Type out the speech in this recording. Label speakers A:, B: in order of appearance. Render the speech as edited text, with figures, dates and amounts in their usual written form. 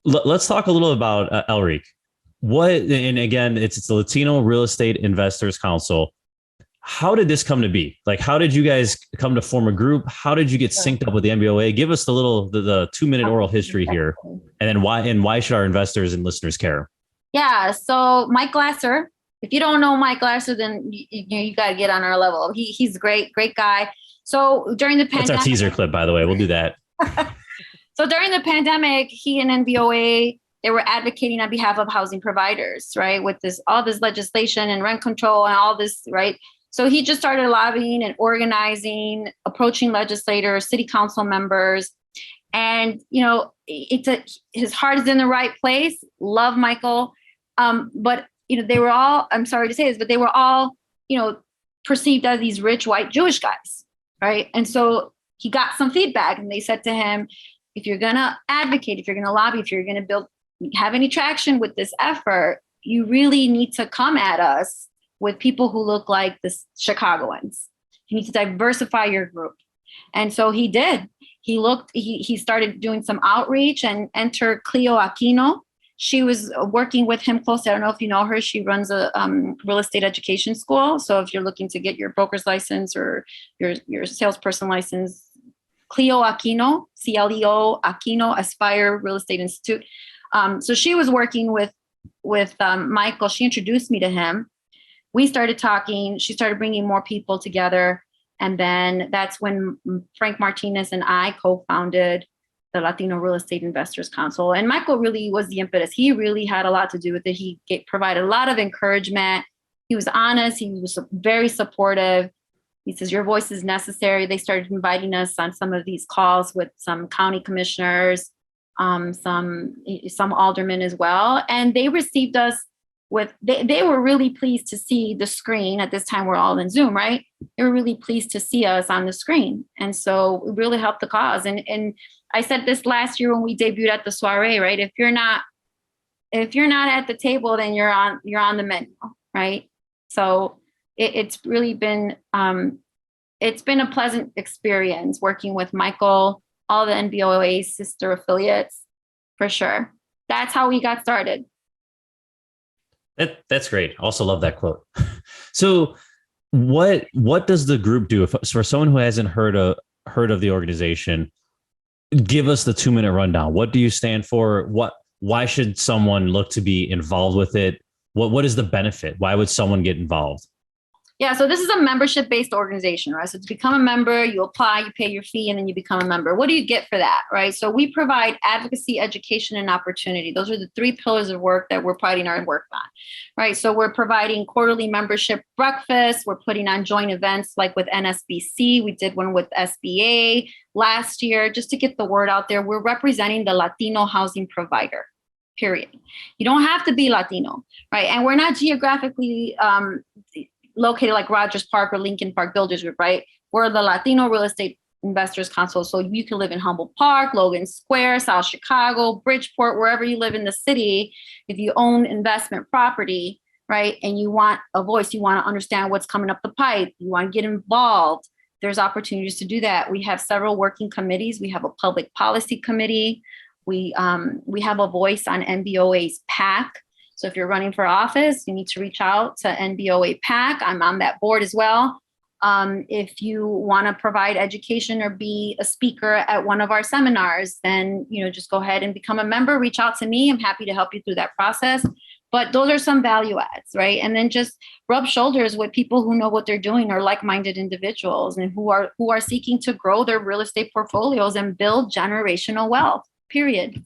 A: let's talk a little about LREIC. What, and again, it's the Latino Real Estate Investors Council. How did this come to be? Like, how did you guys come to form a group? How did you get synced up with the MBOA? Give us the 2-minute oral history here, and then why should our investors and listeners care?
B: Yeah. So Mike Glasser, if you don't know Mike Glasser, then you got to get on our level. He's great guy. So during the pandemic,
A: that's our teaser clip, by the way. We'll do that.
B: So during the pandemic, he and NBOA, they were advocating on behalf of housing providers, right? With all this legislation and rent control and all this, right? So he just started lobbying and organizing, approaching legislators, city council members. And, his heart is in the right place. Love Michael. But, they were all, I'm sorry to say this, but they were all, perceived as these rich white Jewish guys, right? And so he got some feedback and they said to him, if you're going to advocate, if you're going to lobby, if you're going to have any traction with this effort, you really need to come at us with people who look like the Chicagoans. You need to diversify your group. And so he did. He started doing some outreach and enter Cleo Aquino. She was working with him closely. I don't know if you know her. She runs a real estate education school. So if you're looking to get your broker's license or your salesperson license, Cleo Aquino, CLEO Aquino, Aspire Real Estate Institute. So she was working with Michael. She introduced me to him. We started talking. She started bringing more people together. And then that's when Frank Martinez and I co-founded the Latino Real Estate Investors Council. And Michael really was the impetus. He really had a lot to do with it. He provided a lot of encouragement. He was honest. He was very supportive. He says, your voice is necessary. They started inviting us on some of these calls with some county commissioners, some aldermen as well. And they received us they were really pleased to see the screen. At this time, we're all in Zoom, right? They were really pleased to see us on the screen. And so it really helped the cause. And I said this last year when we debuted at the soiree, right? If you're not at the table, then you're on the menu, right? So it's really been, it's been a pleasant experience working with Michael, all the NBOA sister affiliates, for sure. That's how we got started.
A: That's great. Also love that quote. So what does the group do? For someone who hasn't heard of the organization, give us the 2-minute rundown. What do you stand for? Why should someone look to be involved with it? What is the benefit? Why would someone get involved?
B: Yeah, so this is a membership-based organization, right? So to become a member, you apply, you pay your fee, and then you become a member. What do you get for that, right? So we provide advocacy, education, and opportunity. Those are the 3 pillars of work that we're putting our work on, right? So we're providing quarterly membership breakfasts. We're putting on joint events like with NSBC. We did one with SBA last year just to get the word out there. We're representing the Latino housing provider, period. You don't have to be Latino, right? And we're not geographically located like Rogers Park or Lincoln Park Builders Group, right? We're the Latino Real Estate Investors Council. So you can live in Humboldt Park, Logan Square, South Chicago, Bridgeport, wherever you live in the city. If you own investment property, right, and you want a voice, you want to understand what's coming up the pipe, you want to get involved, there's opportunities to do that. We have several working committees. We have a public policy committee. We have a voice on NBOA's PAC. So if you're running for office, you need to reach out to NBOA PAC. I'm on that board as well. If you want to provide education or be a speaker at one of our seminars, then just go ahead and become a member. Reach out to me. I'm happy to help you through that process. But those are some value adds, right? And then just rub shoulders with people who know what they're doing or like-minded individuals and who are seeking to grow their real estate portfolios and build generational wealth. Period.